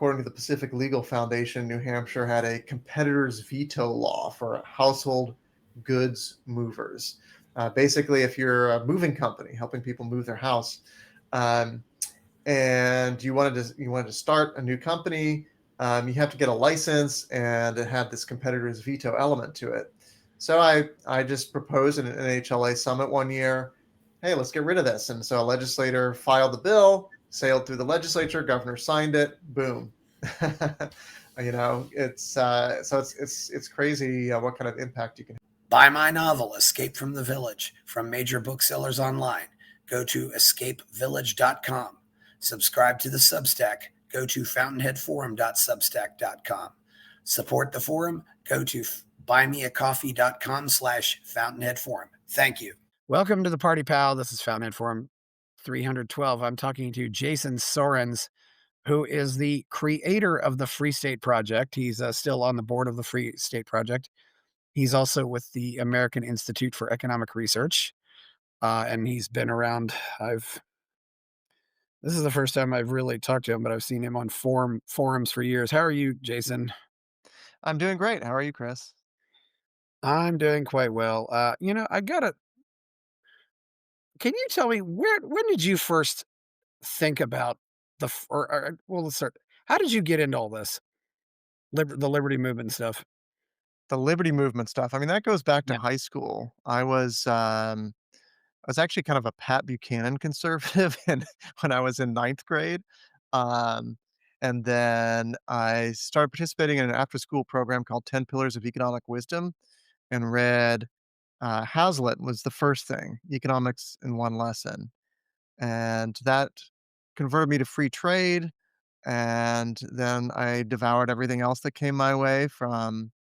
according to the Pacific Legal Foundation, New Hampshire had a competitor's veto law for household goods movers. Basically, if you're a moving company helping people move their house, um, and you wanted to start a new company, you have to get a license, and it had this competitor's veto element to it. So I just proposed in an NHLA summit one year, hey, let's get rid of this. And so a legislator filed the bill, sailed through the legislature, governor signed it, boom. It's crazy what kind of impact you can have. Buy my novel, Escape from the Village, from major booksellers online. Go to escapevillage.com. Subscribe to the Substack. Go to fountainheadforum.substack.com. Support the forum. Go to buymeacoffee.com/fountainheadforum. Thank you. Welcome to the Party Pal. This is Fountainhead Forum 312. I'm talking to Jason Sorens, who is the creator of the Free State Project. He's still on the board of the Free State Project. He's also with the American Institute for Economic Research, and he's been around. This is the first time I've really talked to him, but I've seen him on forums for years. How are you, Jason? I'm doing great. How are you, Chris? I'm doing quite well. I gotta. Can you tell me when did you first think about well, let's start. How did you get into all this, the liberty movement stuff? The liberty movement stuff. I mean, that goes back to Yeah. high school. I was actually kind of a Pat Buchanan conservative and when I was in ninth grade. Um, and then I started participating in an after-school program called 10 Pillars of Economic Wisdom and read Hazlitt was the first thing, Economics in One Lesson. And that converted me to free trade. And then I devoured everything else that came my way from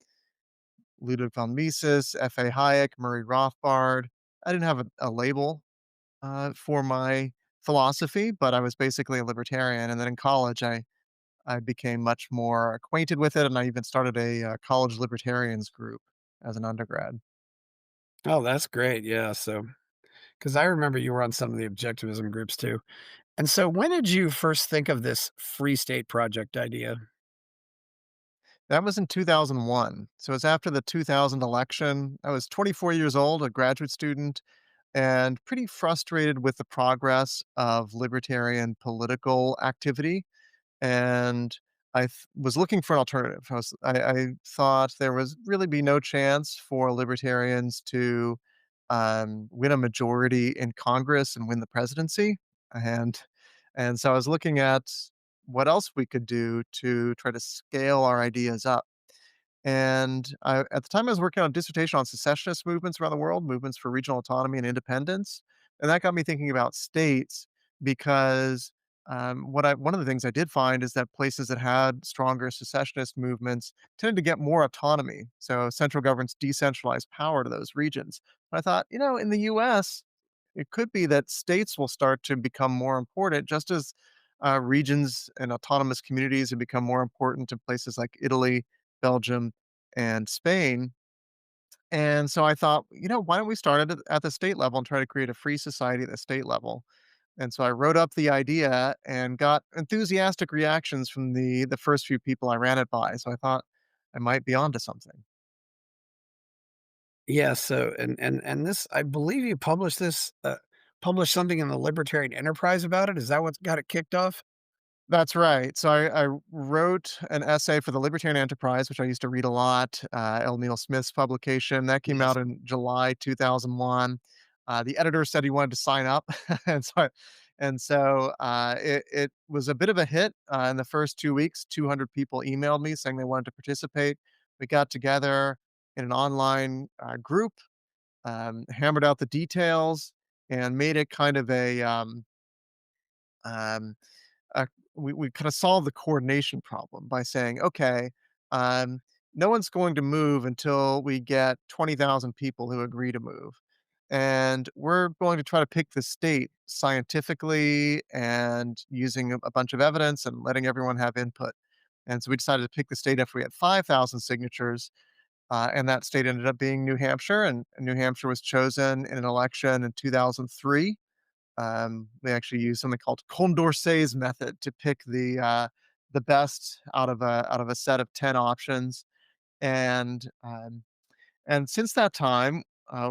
Ludwig von Mises, F.A. Hayek, Murray Rothbard. I didn't have a label for my philosophy, but I was basically a libertarian. And then in college, I became much more acquainted with it, and I even started a college libertarians group as an undergrad. Oh, that's great. Yeah. So, because I remember you were on some of the objectivism groups too. And so, when did you first think of this Free State Project idea? That was in 2001. So it's after the 2000 election. I was 24 years old, a graduate student, and pretty frustrated with the progress of libertarian political activity. And was looking for an alternative. I thought there was really be no chance for libertarians to win a majority in Congress and win the presidency, and so I was looking at what else we could do to try to scale our ideas up. And at the time, I was working on a dissertation on secessionist movements around the world, movements for regional autonomy and independence, and that got me thinking about states because one of the things I did find is that places that had stronger secessionist movements tended to get more autonomy. So central government's decentralized power to those regions. But I thought, in the U.S., it could be that states will start to become more important, just as regions and autonomous communities have become more important to places like Italy, Belgium, and Spain. And so I thought, why don't we start at the state level and try to create a free society at the state level? And so I wrote up the idea and got enthusiastic reactions from the first few people I ran it by. So I thought I might be onto something. Yeah. So, and this, I believe you published something in the Libertarian Enterprise about it. Is that what got it kicked off? That's right. So I wrote an essay for the Libertarian Enterprise, which I used to read a lot, L. Neil Smith's publication. That came Yes. out in July 2001. The editor said he wanted to sign up, and it was a bit of a hit. In the first 2 weeks, 200 people emailed me saying they wanted to participate. We got together in an online group, hammered out the details, and made it kind of um, uh, we kind of solve the coordination problem by saying, okay, um, no one's going to move until we get 20,000 people who agree to move. And we're going to try to pick the state scientifically and using a bunch of evidence and letting everyone have input. And so we decided to pick the state after we had 5,000 signatures. And that state ended up being New Hampshire. And New Hampshire was chosen in an election in 2003. They actually use something called Condorcet's method to pick the best out of a set of 10 options, and since that time,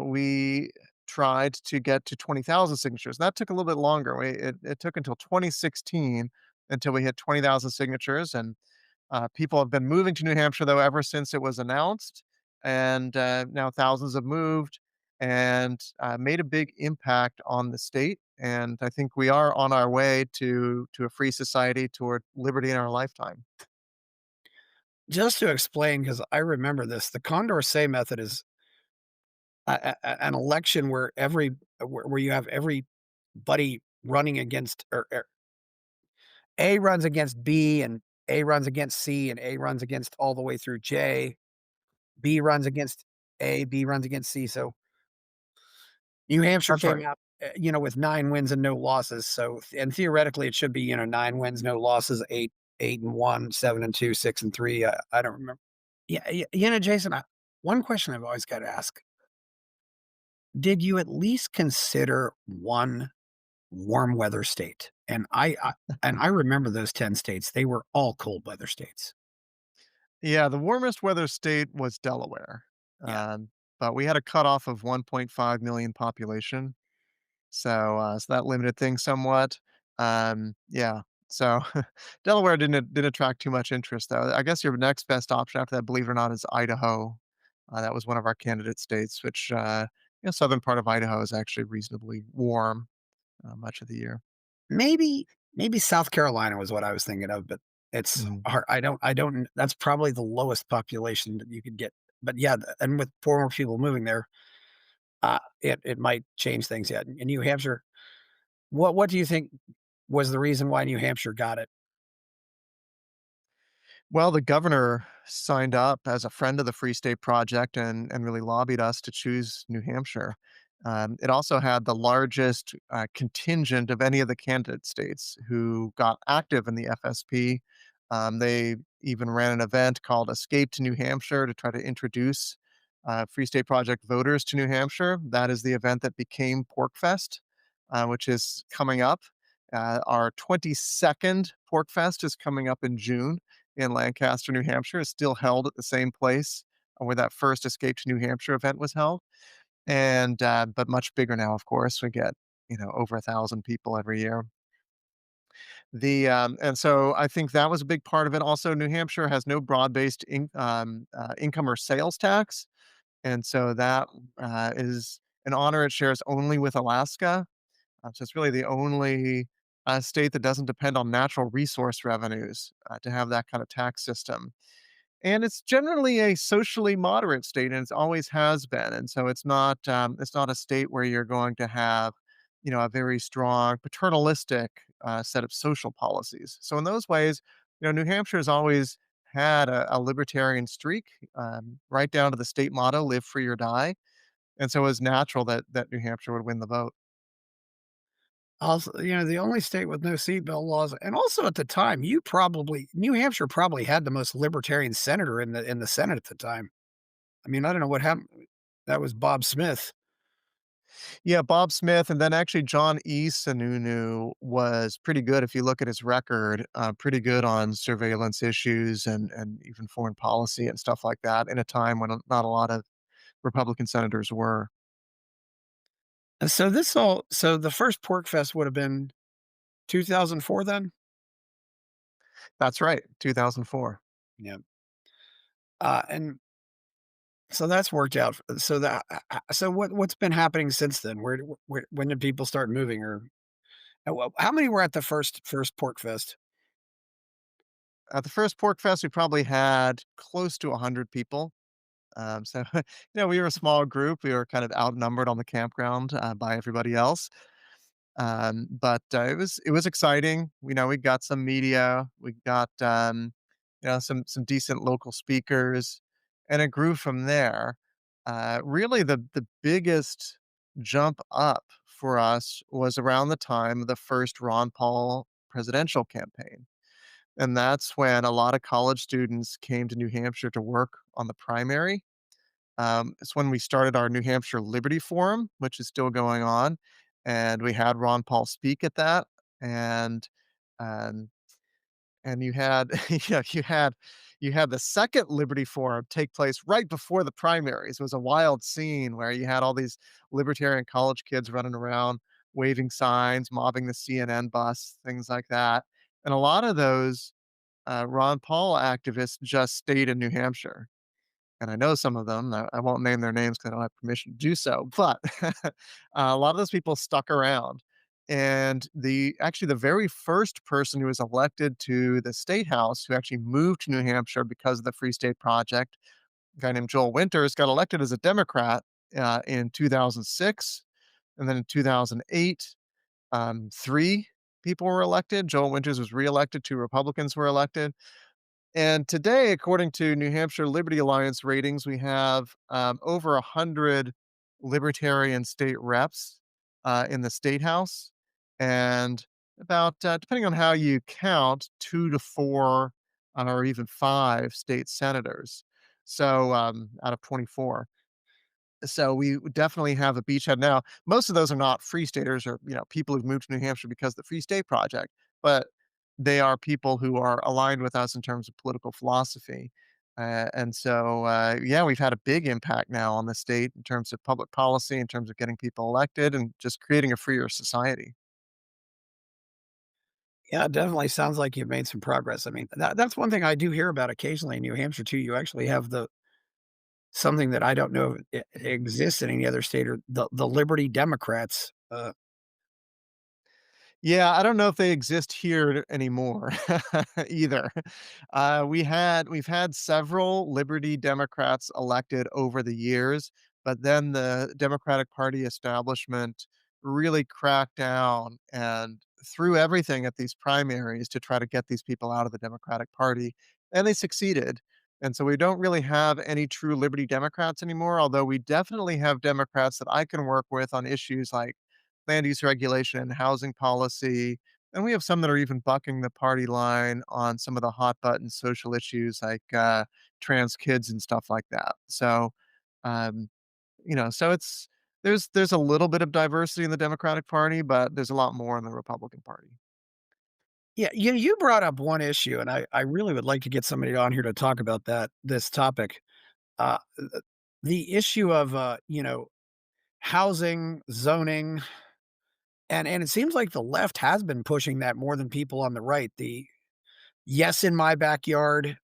we tried to get to 20,000 signatures. That took a little bit longer. It took until 2016 until we hit 20,000 signatures, and people have been moving to New Hampshire, though, ever since it was announced, and, now thousands have moved and, made a big impact on the state, and I think we are on our way to a free society toward liberty in our lifetime. Just to explain, because I remember this, the Condorcet method is an election where where you have everybody running against or A runs against B, and A runs against C, and A runs against all the way through J. B runs against A, B runs against C. So New Hampshire That's came right. out, with 9 wins and no losses. So, and theoretically, it should be, 9 wins, no losses, 8 and 1, 7 and 2, 6 and 3. I don't remember. Yeah, Jason, one question I've always got to ask: did you at least consider one warm weather state? And I remember those 10 states; they were all cold weather states. Yeah, the warmest weather state was Delaware, Yeah. um, but we had a cutoff of 1.5 million population, so that limited things somewhat. Yeah, so Delaware didn't attract too much interest, though. I guess your next best option after that, believe it or not, is Idaho. That was one of our candidate states, which, southern part of Idaho is actually reasonably warm, much of the year. Maybe South Carolina was what I was thinking of, but it's Mhm. hard. I don't that's probably the lowest population that you could get. But yeah, and with 4 more people moving there, it might change things. Yeah, in New Hampshire, what do you think was the reason why New Hampshire got it? Well, the governor signed up as a friend of the Free State Project and really lobbied us to choose New Hampshire. It also had the largest contingent of any of the candidate states who got active in the FSP. They even ran an event called Escape to New Hampshire to try to introduce Free State Project voters to New Hampshire. That is the event that became PorkFest, which is coming up. Our 22nd PorkFest is coming up in June in Lancaster, New Hampshire, is still held at the same place where that first Escape to New Hampshire event was held, and, but much bigger now, of course. We get, over 1,000 people every year. And so I think that was a big part of it. Also, New Hampshire has no broad-based income or sales tax, and so that, is an honor it shares only with Alaska. So it's really the only, state that doesn't depend on natural resource revenues, to have that kind of tax system. And it's generally a socially moderate state, and it always has been. And so it's not a state where you're going to have, a very strong paternalistic set of social policies. So in those ways, New Hampshire has always had a libertarian streak, right down to the state motto: "Live free or die." And so it was natural that New Hampshire would win the vote. Also, the only state with no seatbelt laws, and also at the time, New Hampshire probably had the most libertarian senator in the Senate at the time. I mean, I don't know what happened. That was Bob Smith. Yeah, Bob Smith, and then actually John E. Sununu was pretty good if you look at his record, pretty good on surveillance issues and even foreign policy and stuff like that in a time when not a lot of Republican senators were. And so the first Pork Fest would have been 2004 then? That's right, 2004. Yeah. And so that's worked out. So what's been happening since then? Where when did people start moving, or how many were at the first Pork Fest? At the first Pork Fest, we probably had close to 100 people. So, we were a small group. We were kind of outnumbered on the campground by everybody else. But it was exciting. We got some media, we got some decent local speakers, and it grew from there. Really, the biggest jump up for us was around the time of the first Ron Paul presidential campaign, and that's when a lot of college students came to New Hampshire to work on the primary. It's when we started our New Hampshire Liberty Forum, which is still going on, and we had Ron Paul speak at that, and, um, and you had yeah, you had the second Liberty Forum take place right before the primaries. It was a wild scene where you had all these libertarian college kids running around, waving signs, mobbing the CNN bus, things like that. And a lot of those Ron Paul activists just stayed in New Hampshire. And I know some of them. I won't name their names because I don't have permission to do so. But a lot of those people stuck around. And the very first person who was elected to the state house, who actually moved to New Hampshire because of the Free State Project, a guy named Joel Winters, got elected as a Democrat in 2006, and then in 2008, three people were elected. Joel Winters was reelected. Two Republicans were elected. And today, according to New Hampshire Liberty Alliance ratings, we have over 100 libertarian state reps in the state house, and about, depending on how you count, two to four or even five state senators. So out of 24. So we definitely have a beachhead now. Most of those are not free staters or, people who've moved to New Hampshire because of the Free State Project, but they are people who are aligned with us in terms of political philosophy. And so, yeah, we've had a big impact now on the state in terms of public policy, in terms of getting people elected and just creating a freer society. Yeah, it definitely sounds like you've made some progress. I mean, that's one thing I do hear about occasionally in New Hampshire too. You actually have the something that I don't know if it exists in any other state or the Liberty Democrats. Yeah, I don't know if they exist here anymore either. We've had several Liberty Democrats elected over the years, but then the Democratic Party establishment really cracked down and threw everything at these primaries to try to get these people out of the Democratic Party, and they succeeded. And so we don't really have any true Liberty Democrats anymore, although we definitely have Democrats that I can work with on issues like land use regulation and housing policy. And we have some that are even bucking the party line on some of the hot button social issues like trans kids and stuff like that. So, um, so there's a little bit of diversity in the Democratic Party, but there's a lot more in the Republican Party. Yeah, you brought up one issue, and I really would like to get somebody on here to talk about this topic. The issue of housing, zoning, and it seems like the left has been pushing that more than people on the right. The yes in my backyard,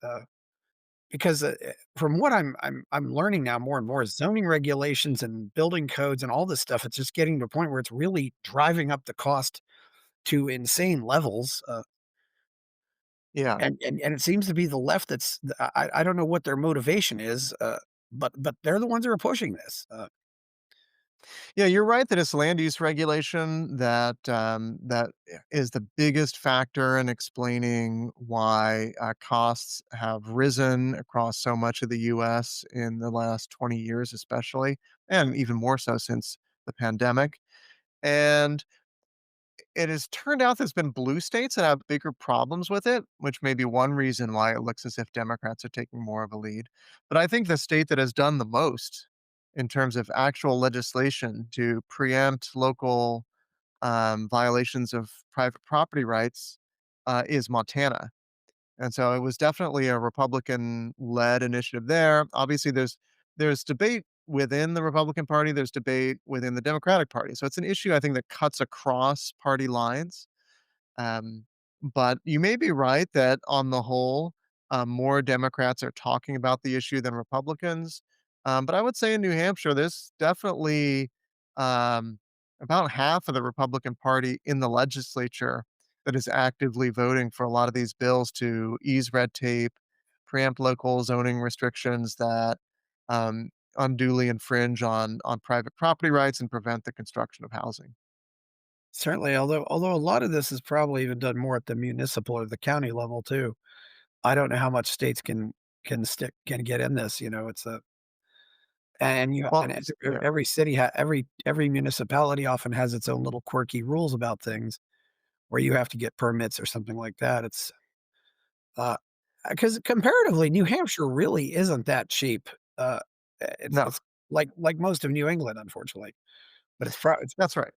because from what I'm learning now more and more, zoning regulations and building codes and all this stuff, it's just getting to a point where it's really driving up the cost to insane levels. Yeah. And it seems to be the left that's I don't know what their motivation is, but they're the ones that are pushing this. Yeah, you're right that it's land use regulation that is the biggest factor in explaining why costs have risen across so much of the U.S. in the last 20 years, especially, and even more so since the pandemic. And it has turned out there's been blue states that have bigger problems with it, which may be one reason why it looks as if Democrats are taking more of a lead. But I think the state that has done the most in terms of actual legislation to preempt local violations of private property rights is Montana. And so it was definitely a Republican-led initiative there. Obviously, there's debate within the Republican Party, there's debate within the Democratic Party. So it's an issue I think that cuts across party lines. Um, but you may be right that on the whole, more Democrats are talking about the issue than Republicans. But I would say in New Hampshire, there's definitely um, about half of the Republican Party in the legislature that is actively voting for a lot of these bills to ease red tape, preempt local zoning restrictions that unduly infringe on private property rights and prevent the construction of housing. Certainly, although a lot of this is probably even done more at the municipal or the county level too. I don't know how much states can get in this. It's a and you Well, and yeah. every city every municipality often has its own little quirky rules about things where you have to get permits or something like that. Uh, because comparatively, New Hampshire really isn't that cheap. Uh, it's No, it's like most of New England, unfortunately, but it's that's right.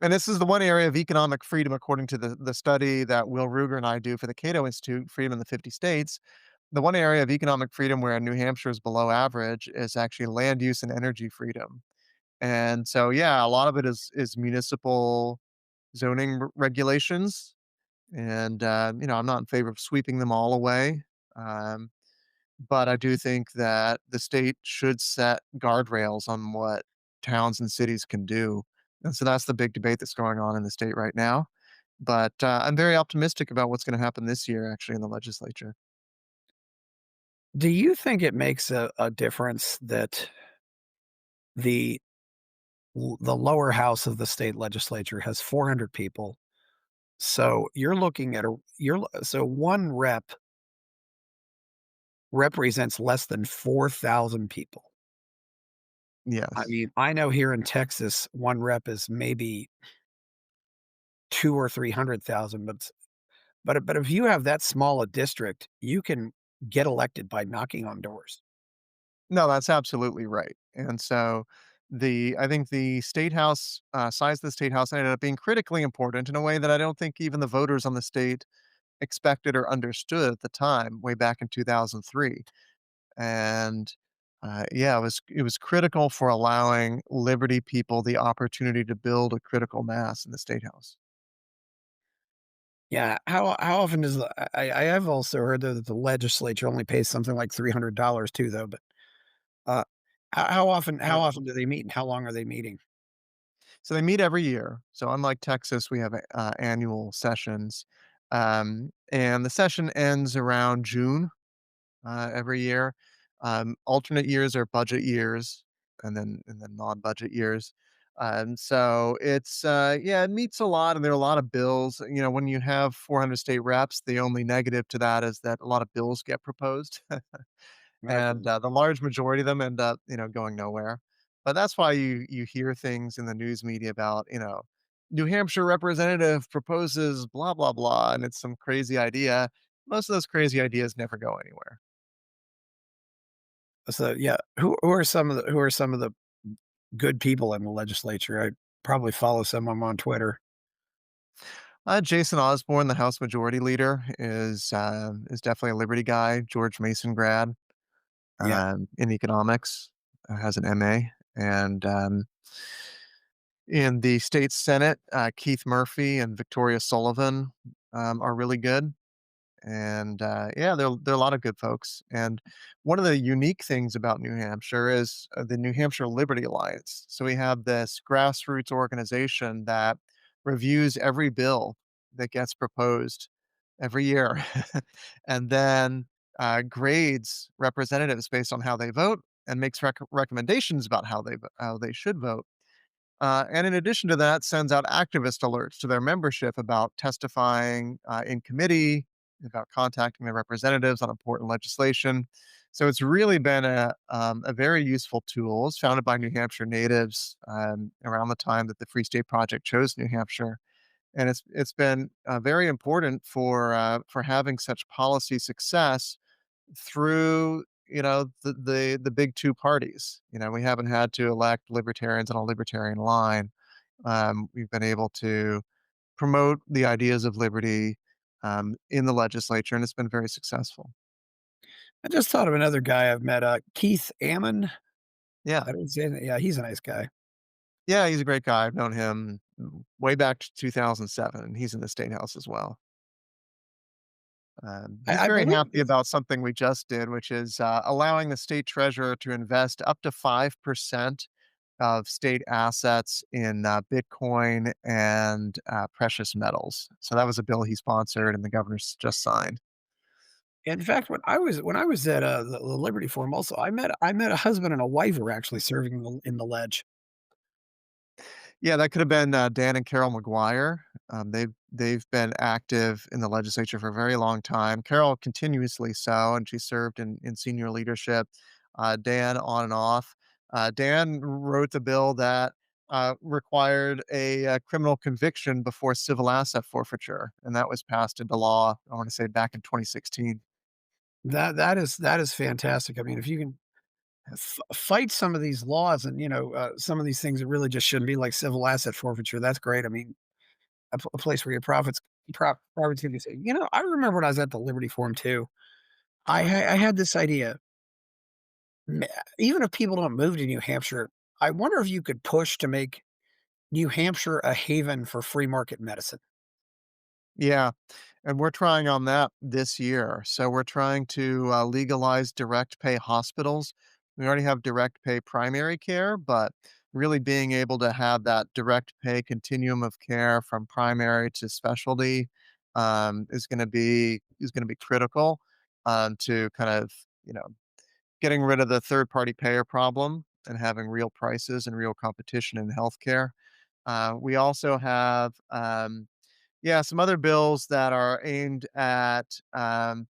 And this is the one area of economic freedom, according to the study that Will Ruger and I do for the Cato Institute, Freedom in the 50 States. The one area of economic freedom where New Hampshire is below average is actually land use and energy freedom. And so, yeah, a lot of it is municipal zoning regulations, and I'm not in favor of sweeping them all away. Um, but I do think that the state should set guardrails on what towns and cities can do. And so that's the big debate that's going on in the state right now. But I'm very optimistic about what's going to happen this year, actually, in the legislature. Do you think it makes a difference that the the lower house of the state legislature has 400 people? So you're looking at so one rep represents less than 4,000 people. I Yes. mean, I know here in Texas, one rep is maybe 2 or 300,000, but if you have that small a district, you can get elected by knocking on doors. No, that's absolutely right. And so I think the state house size of the state house ended up being critically important in a way that I don't think even the voters on the state expected or understood at the time, way back in 2003. And yeah, it was critical for allowing Liberty people the opportunity to build a critical mass in the state house. Yeah, how often does I have also heard that the legislature only pays something like $300 too, though, but, uh, how Right. often do they meet and how long are they meeting? So they meet every year. So unlike Texas, we have annual sessions, and the session ends around June every year. Alternate years are budget years, and then non-budget years. So it's yeah, it meets a lot, and there are a lot of bills. When you have 400 state reps, the only negative to that is that a lot of bills get proposed, and the large majority of them end up, going nowhere. But that's why you hear things in the news media about, New Hampshire representative proposes blah blah blah, and it's some crazy idea. Most of those crazy ideas never go anywhere. So, yeah, who are some of the good people in the legislature? I probably follow some of them on Twitter. Jason Osborne, the House Majority Leader, is definitely a Liberty guy. George Mason grad Yeah. in economics, has an MA, and in the state Senate, Keith Murphy and Victoria Sullivan are really good. And yeah, there are a lot of good folks. And one of the unique things about New Hampshire is the New Hampshire Liberty Alliance. So we have this grassroots organization that reviews every bill that gets proposed every year, and then grades representatives based on how they vote and makes recommendations about how they should vote. And in addition to that, sends out activist alerts to their membership about testifying in committee, about contacting their representatives on important legislation. So it's really been a very useful tool. It's founded by New Hampshire natives around the time that the Free State Project chose New Hampshire, and it's been very important for having such policy success through, the big 2 parties. We haven't had to elect libertarians on a libertarian line. We've been able to promote the ideas of liberty, in the legislature, and it's been very successful. I just thought of another guy I've met, Keith Ammon. Yeah. I didn't say that. Yeah, he's a nice guy. Yeah, he's a great guy. I've known him way back to 2007, and he's in the state house as well. He's I very believe happy about something we just did, which is, allowing the state treasurer to invest up to 5% of state assets in, Bitcoin and, precious metals. So that was a bill he sponsored and the governor's just signed. in fact, when I was at, the Liberty Forum also, I met a husband and a wife who were actually serving in the ledge. Yeah, that could have been, Dan and Carol McGuire. They've been active in the legislature for a very long time. Carol continuously so, and she served in senior leadership. Dan on and off. Dan wrote the bill that required a, criminal conviction before civil asset forfeiture, and that was passed into law. I want to say back in 2016. That is fantastic. I mean, if you can fight some of these laws and, some of these things that really just shouldn't be, like civil asset forfeiture. That's great. I mean, a place where your profits can be saved. I remember when I was at the Liberty Forum too. I had this idea. Ma Even if people don't move to New Hampshire, I wonder if you could push to make New Hampshire a haven for free market medicine. Yeah, and we're trying on that this year. So we're trying to legalize direct pay hospitals. We already have direct pay primary care, but really being able to have that direct pay continuum of care from primary to specialty is going to be critical to kind of getting rid of the third party payer problem and having real prices and real competition in healthcare. We also have yeah, some other bills that are aimed at,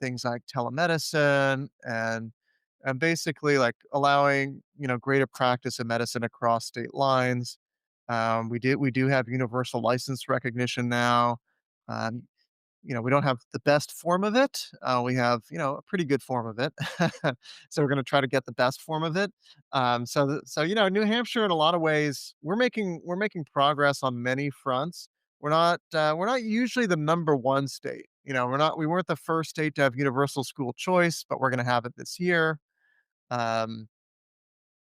things like telemedicine and basically, like, allowing, greater practice of medicine across state lines. We do have universal license recognition now. Um, we don't have the best form of it. We have, a pretty good form of it. So we're gonna try to get the best form of it. New Hampshire in a lot of ways, we're making progress on many fronts. We're not usually the number one state. We weren't the first state to have universal school choice, but we're gonna have it this year. Um,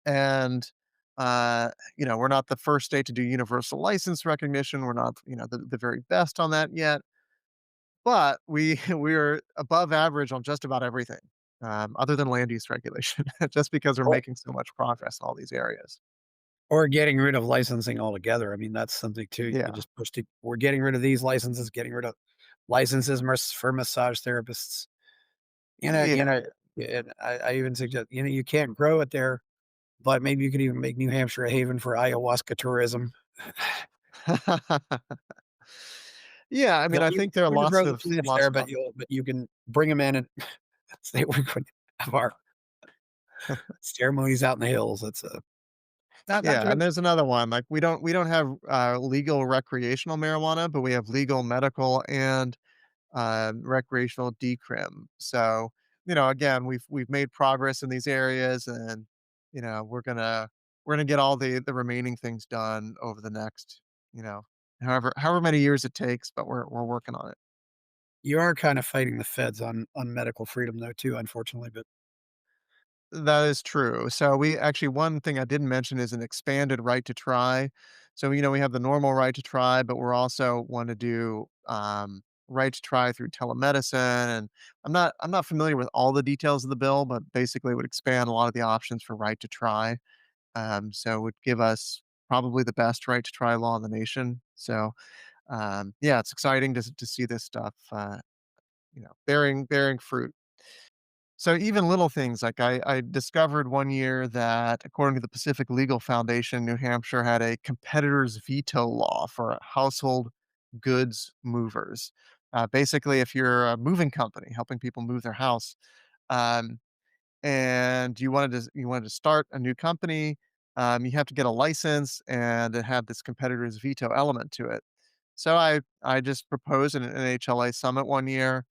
and we're not the first state to do universal license recognition. We're not, the very best on that yet, but we're above average on just about everything, other than land use regulation, just because we're Or making so much progress in all these areas. or getting rid of licensing altogether. I mean, that's something too. You could Yeah. just push to we're getting rid of these licenses, getting rid of licenses for massage therapists. You know Yeah. you know, and I even suggest, you can't grow it there, but maybe you could even make New Hampshire a haven for ayahuasca tourism. Yeah, I mean, I You think there are wouldn't lots grow the of plants lots there, of but you can bring them in and say we're going to have our ceremonies out in the hills. That's Yeah, really and there's another one, like, we don't have, legal recreational marijuana, but we have legal medical and recreational decrim. So, again, we've made progress in these areas, and we're gonna get all the remaining things done over the next, however many years it takes, but we're working on it. you are kind of fighting the feds on medical freedom though too, unfortunately, but That is true. So we actually one thing I didn't mention is an expanded right to try. So, we have the normal right to try, but we're also want to do right to try through telemedicine. And I'm not familiar with all the details of the bill, but basically it would expand a lot of the options for right to try. So it would give us probably the best right to try law in the nation. So yeah, it's exciting to see this stuff bearing fruit. So even little things like I discovered one year that according to the Pacific Legal Foundation, New Hampshire had a competitor's veto law for household goods movers. Basically, if you're a moving company helping people move their house, um, and you wanted to start a new company, you have to get a license, and it had this competitor's veto element to it. So I just proposed in an NHLA summit one year,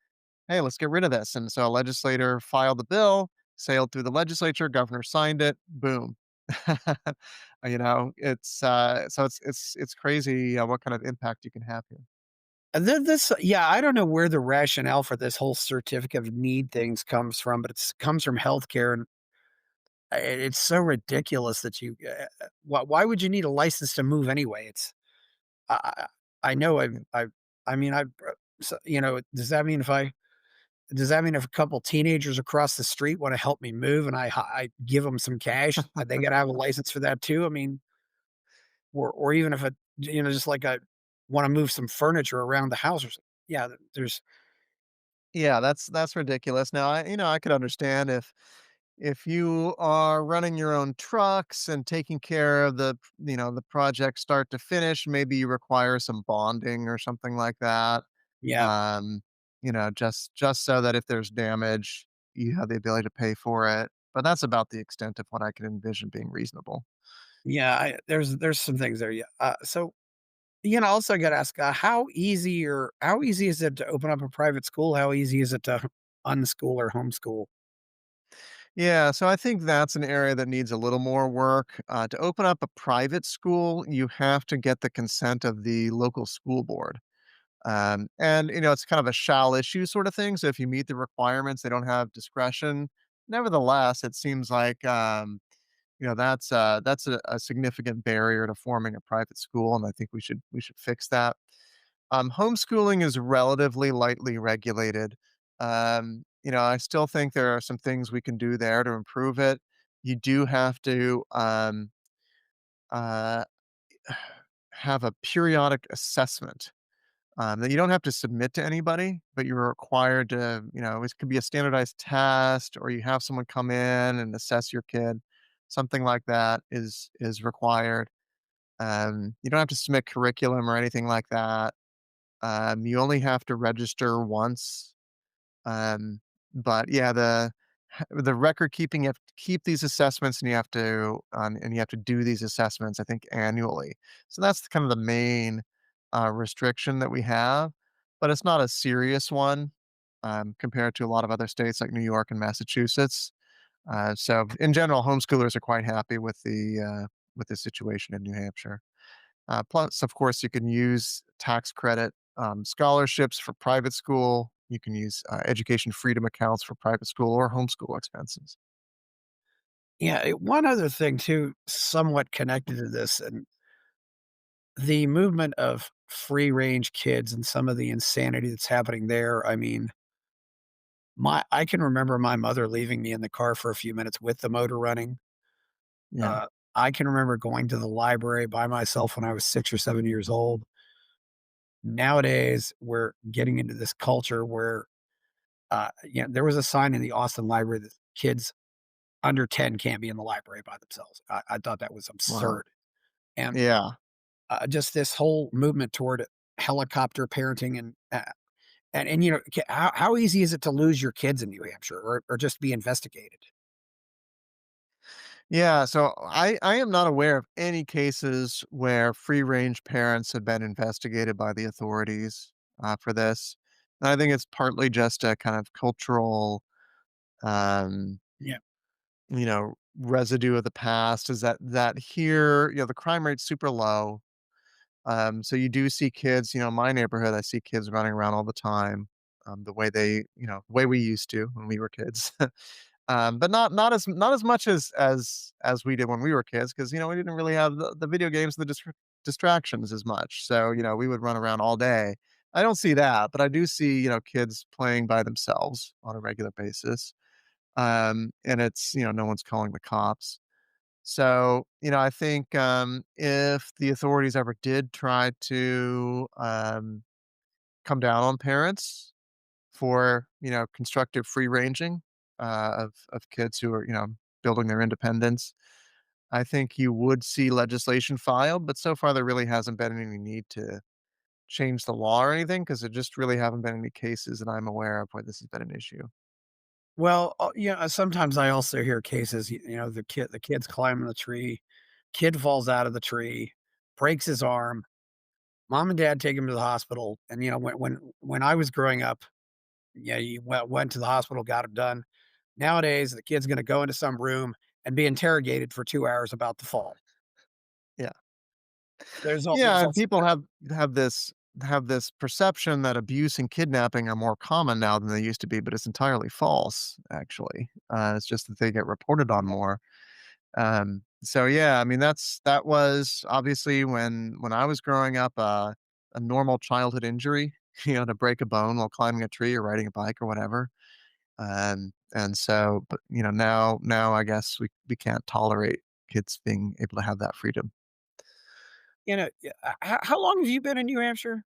"Hey, let's get rid of this." And so a legislator filed the bill, sailed through the legislature, governor signed it, boom. It's crazy, what kind of impact you can have here. and then this yeah, I don't know where the rationale for this whole certificate of need things comes from, but it comes from healthcare, and it's so ridiculous that why would you need a license to move anyway? I I know I mean, so, does that mean if a couple teenagers across the street wanna help me move and I give them some cash, they gotta have a license for that too? I mean, or even if just like I wanna move some furniture around the house or something. Yeah, there's Yeah, that's ridiculous. Now, I could understand if you are running your own trucks and taking care of the project start to finish, maybe you require some bonding or something like that. yeah, Um, just so that if there's damage, you have the ability to pay for it. But that's about the extent of what I can envision being reasonable. yeah, there's some things there, yeah. Also I gotta ask, how easy is it to open up a private school? How easy is it to unschool or homeschool? Yeah, so I think that's an area that needs a little more work. To open up a private school, you have to get the consent of the local school board. And, it's kind of a shall issue sort of thing. So if you meet the requirements, they don't have discretion. Nevertheless, it seems like, that's a significant barrier to forming a private school. And I think we should fix that. Homeschooling is relatively lightly regulated. I still think there are some things we can do there to improve it. You do have to uh, have a periodic assessment that you don't have to submit to anybody, but you're required to, it could be a standardized test, or you have someone come in and assess your kid. Something like that is required. You don't have to submit curriculum or anything like that. You only have to register once, um, but yeah, the record keeping, you have to keep these assessments, and you have to do these assessments, I think, annually. So that's kind of the main, restriction that we have, but it's not a serious one, compared to a lot of other states like New York and Massachusetts. So in general, homeschoolers are quite happy with the situation in New Hampshire. Plus, of course, you can use tax credit scholarships for private school. You can use education freedom accounts for private school or homeschool expenses. Yeah, one other thing too, somewhat connected to this, and the movement of free range kids and some of the insanity that's happening there. I mean, my I can remember my mother leaving me in the car for a few minutes with the motor running. Yeah, Uh, I can remember going to the library by myself when I was 6 or 7 years old. Nowadays, we're getting into this culture where, there was a sign in the Austin library that kids under 10 can't be in the library by themselves. I thought that was wow. absurd. And Yeah. just this whole movement toward helicopter parenting how easy is it to lose your kids in New Hampshire or just be investigated? Yeah, so I am not aware of any cases where free range parents have been investigated by the authorities for this. And I think it's partly just a kind of cultural, um, Yeah. residue of the past. Is that here, the crime rate's super low. So you do see kids, in my neighborhood, I see kids running around all the time, the way we used to when we were kids. But not as much as we did when we were kids, because we didn't really have the video games, and the distractions as much. So we would run around all day. I don't see that, but I do see kids playing by themselves on a regular basis. And it's no one's calling the cops. So I think if the authorities ever did try to come down on parents for, constructive free ranging, of kids who are, building their independence. I think you would see legislation filed, but so far there really hasn't been any need to change the law or anything, because there just really haven't been any cases that I'm aware of where this has been an issue. Well, yeah, sometimes I also hear cases, the kid's climbing the tree, kid falls out of the tree, breaks his arm, mom and dad take him to the hospital, and, when I was growing up, yeah, you went to the hospital, got it done. Nowadays, the kid's gonna go into some room and be interrogated for 2 hours about the fall. Yeah. There's Yeah, and also people have this perception that abuse and kidnapping are more common now than they used to be, but it's entirely false, actually. It's just that they get reported on more. So yeah, I mean that was obviously when I was growing up, a normal childhood injury, to break a bone while climbing a tree or riding a bike or whatever. And so, but now I guess we can't tolerate kids being able to have that freedom. yeah, how long have you been in New Hampshire?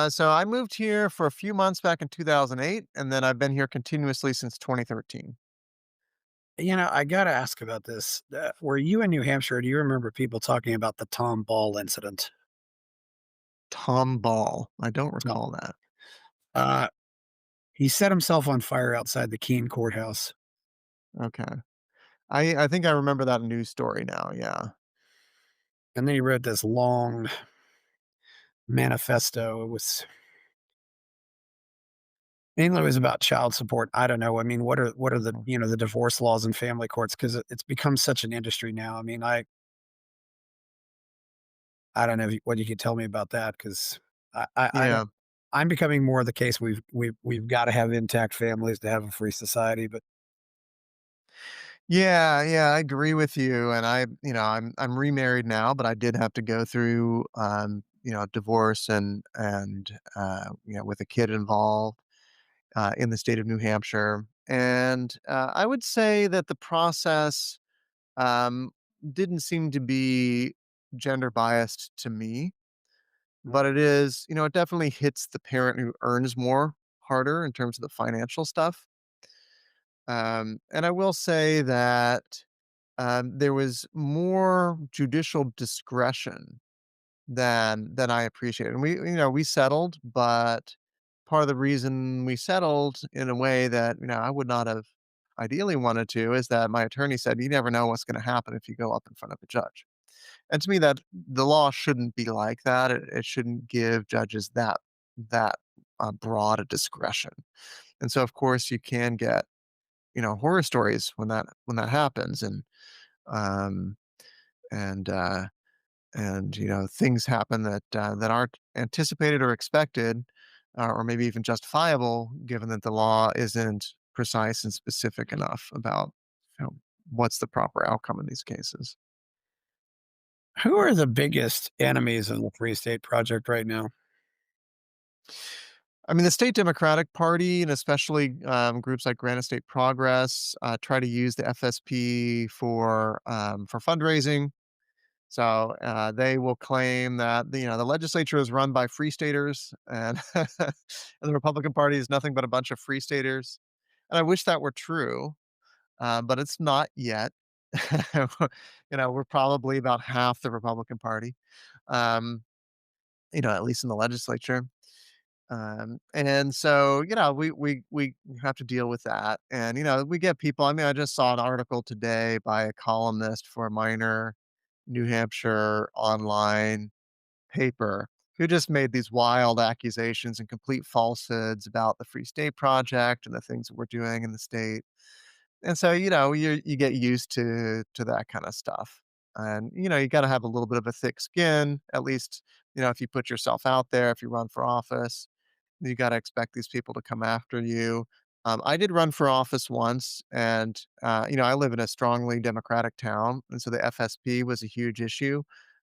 So I moved here for a few months back in 2008, and then I've been here continuously since 2013. I gotta ask about this. Were you in New Hampshire? Do you remember people talking about the Tom Ball incident? Tom Ball. I don't No. recall that. Uh, he set himself on fire outside the Keene courthouse, Okay. I think I remember that news story now. Yeah. and then he wrote this long manifesto. It was Mainly it was about child support. I don't know. I mean, what are the, Mm. the divorce laws and family courts? Because it's become such an industry now. I mean, I don't know what you could tell me about that, 'cause I don't. Yeah. I'm becoming more the case we've gotta have intact families to have a free society, but Yeah, yeah, I agree with you, and I'm remarried now, but I did have to go through, divorce and with a kid involved, in the state of New Hampshire, and, I would say that the process, um, didn't seem to be gender biased to me, but it definitely hits the parent who earns more harder in terms of the financial stuff, and I will say that there was more judicial discretion than I appreciated. And we settled, but part of the reason we settled in a way that, I would not have ideally wanted to is that my attorney said, you never know what's going to happen if you go up in front of a judge. And to me, that the law shouldn't be like that. It shouldn't give judges that broad a discretion. And so, of course, you can get, horror stories when that happens. Um, and things happen that aren't anticipated or expected, or maybe even justifiable, given that the law isn't precise and specific enough about you know what's the proper outcome in these cases. who are the biggest enemies of the Free State Project right now? I mean, the state Democratic Party and especially groups like Granite State Progress try to use the FSP for fundraising. So, they will claim that the legislature is run by free staters and and the Republican Party is nothing but a bunch of free staters, and I wish that were true, but it's not yet. We're probably about half the Republican Party, um, at least in the legislature, and so, we have to deal with that, and, we get people. I mean, I just saw an article today by a columnist for a minor New Hampshire online paper who just made these wild accusations and complete falsehoods about the Free State Project and the things that we're doing in the state. And so, you get used to that kind of stuff. And you got to have a little bit of a thick skin, at least, if you put yourself out there, if you run for office, you gotta expect these people to come after you. I did run for office once, and, I live in a strongly Democratic town, and so the FSP was a huge issue.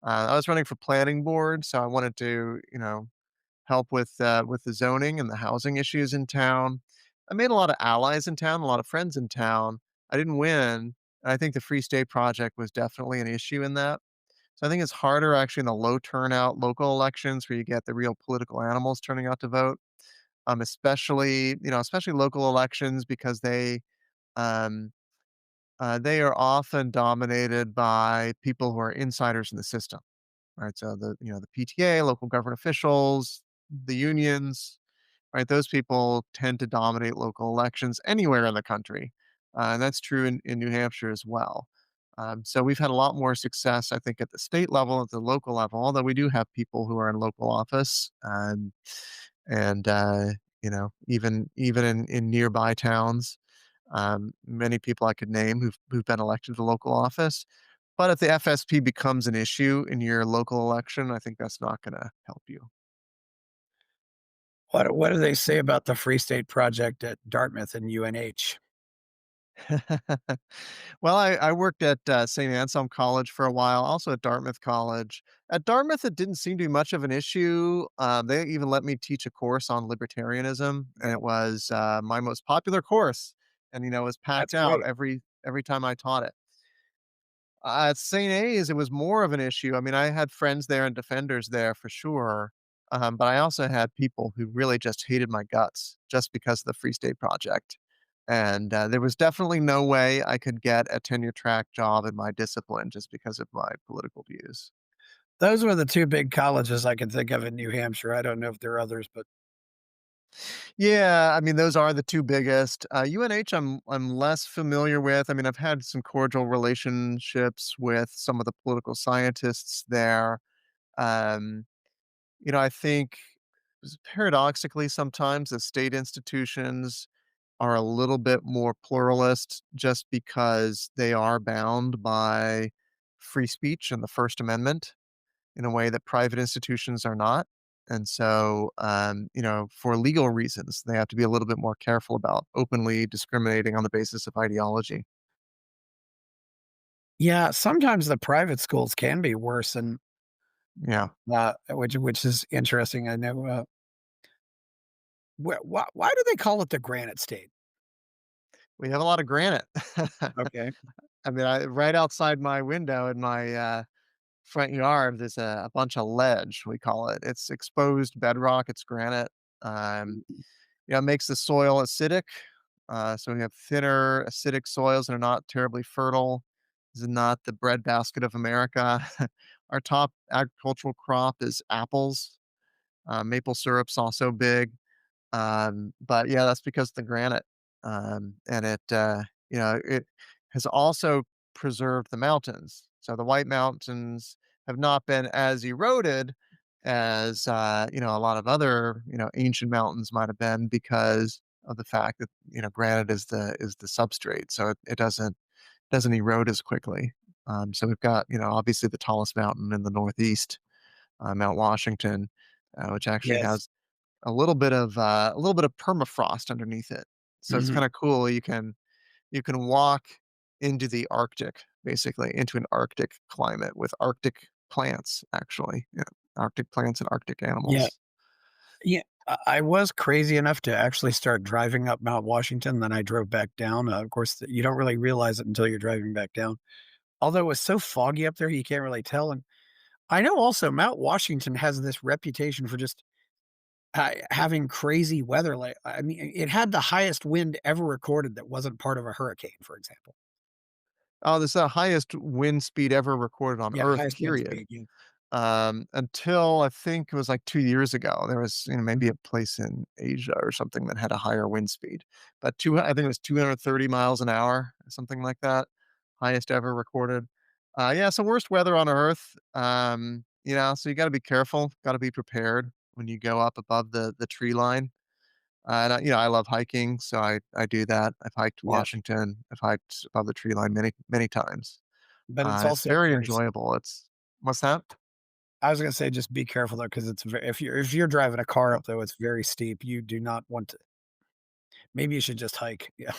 I was running for planning board, so I wanted to, help with the zoning and the housing issues in town. I made a lot of allies in town, a lot of friends in town. I didn't win, and I think the Free State Project was definitely an issue in that. So I think it's harder actually in the low turnout local elections where you get the real political animals turning out to vote, especially local elections because um, they are often dominated by people who are insiders in the system, right? So the PTA, local government officials, the unions, right? Those people tend to dominate local elections anywhere in the country, and that's true in New Hampshire as well. So we've had a lot more success, I think, at the state level, at the local level, although we do have people who are in local office, and even in nearby towns, many people I could name who've been elected to local office. But if the FSP becomes an issue in your local election, I think that's not going to help you. What do they say about the Free State Project at Dartmouth and UNH? Well, I worked at St. Anselm College for a while, also at Dartmouth College. At Dartmouth, it didn't seem to be much of an issue. They even let me teach a course on libertarianism, and it was my most popular course, and it was packed That's out great. every time I taught it. At St. A's, it was more of an issue. I mean, I had friends there and defenders there for sure, but I also had people who really just hated my guts just because of the Free State Project, and, there was definitely no way I could get a tenure track job in my discipline just because of my political views. Those were the 2 big colleges I can think of in New Hampshire. I don't know if there are others, but Yeah, I mean, those are the 2 biggest. UNH, I'm less familiar with. I mean, I've had some cordial relationships with some of the political scientists there. Um, I think Paradoxically, sometimes the state institutions are a little bit more pluralist just because they are bound by free speech and the First Amendment in a way that private institutions are not. And so, for legal reasons, they have to be a little bit more careful about openly discriminating on the basis of ideology. Yeah, sometimes the private schools can be worse and, Yeah. which is interesting. I know, why do they call it the Granite State? We have a lot of granite. Okay. I mean, right outside my window in my front yard, there's a bunch of ledge, we call it. It's exposed bedrock, it's granite. Um, it makes the soil acidic. So we have thinner, acidic soils that are not terribly fertile. This is not the breadbasket of America. Our top agricultural crop is apples. Maple syrup's also big. But yeah, that's because of the granite. And it has also preserved the mountains. So the White Mountains have not been as eroded as, a lot of other, ancient mountains might have been because of the fact that, granite is the substrate. So it doesn't erode as quickly. So we've got, obviously the tallest mountain in the Northeast, Mount Washington, which actually Yes. has a little bit of permafrost underneath it. So it's Mhm. kinda cool. You can walk into the Arctic, basically, into an Arctic climate with Arctic plants, actually. Yeah, Arctic plants and Arctic Yeah. animals. Yeah. I was crazy enough to actually start driving up Mount Washington, then I drove back down. Of course, you don't really realize it until you're driving back down. Although it was so foggy up there, you can't really tell, and I know also Mount Washington has this reputation for just, having crazy weather, like, I mean, it had the highest wind ever recorded that wasn't part of a hurricane, for example. Oh, this is the highest wind speed ever recorded on Yeah, Earth, highest wind period. speed, yeah. Until I think it was like 2 years ago, there was, maybe a place in Asia or something that had a higher wind speed, but I think it was 230 miles an hour, something like that, highest ever recorded. Yeah, so worst weather on Earth. So you gotta be careful, gotta be prepared when you go up above the tree line. I love hiking, so I do that. I've hiked Yeah, Washington. I've hiked above the tree line many, many times. but it's It's also very very s enjoyable. What's that? I was gonna say just be careful though, because it's ve if you're driving a car up though, it's very steep. You do not want to maybe you should just hike. Yeah.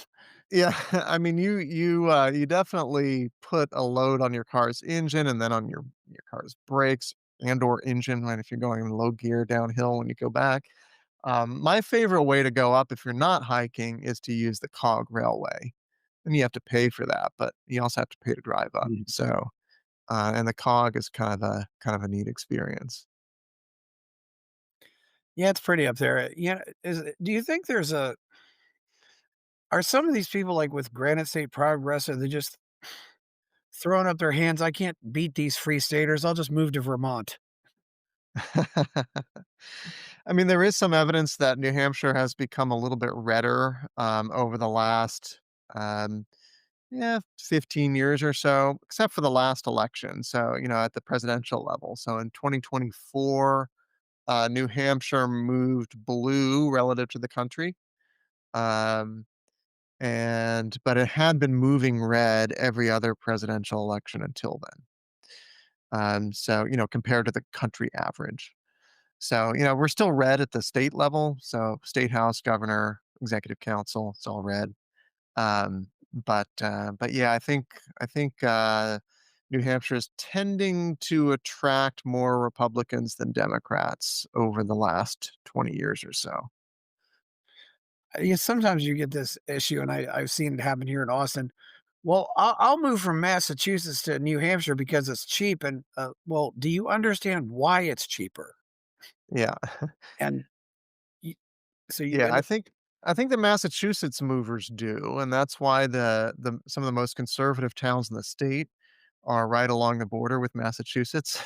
Yeah, I mean, you definitely put a load on your car's engine and then on your car's brakes and or engine, right, if you're going in low gear downhill when you go back. My favorite way to go up if you're not hiking is to use the cog railway, and you have to pay for that, but you also have to pay to drive up. Mhm. So, and the cog is kind of a neat experience. Yeah, it's pretty up there. Yeah, do you think there's a are some of these people, like, with Granite State Progress, are they just throwing up their hands, "I can't beat these free staters, I'll just move to Vermont." I mean, there is some evidence that New Hampshire has become a little bit redder, over the last, um, yeah, 15 years or so, except for the last election. So, at the presidential level. So in 2024, New Hampshire moved blue relative to the country. Um, but it had been moving red every other presidential election until then. So, compared to the country average. So, we're still red at the state level. So, state house, governor, executive council, it's all red. But yeah, I think New Hampshire is tending to attract more Republicans than Democrats over the last 20 years or so. Yeah, sometimes you get this issue, and I've seen it happen here in Austin. Well, I'll move from Massachusetts to New Hampshire because it's cheap, and, well, do you understand why it's cheaper? Yeah. And y so you Yeah, end up I think the Massachusetts movers do, and that's why the some of the most conservative towns in the state are right along the border with Massachusetts.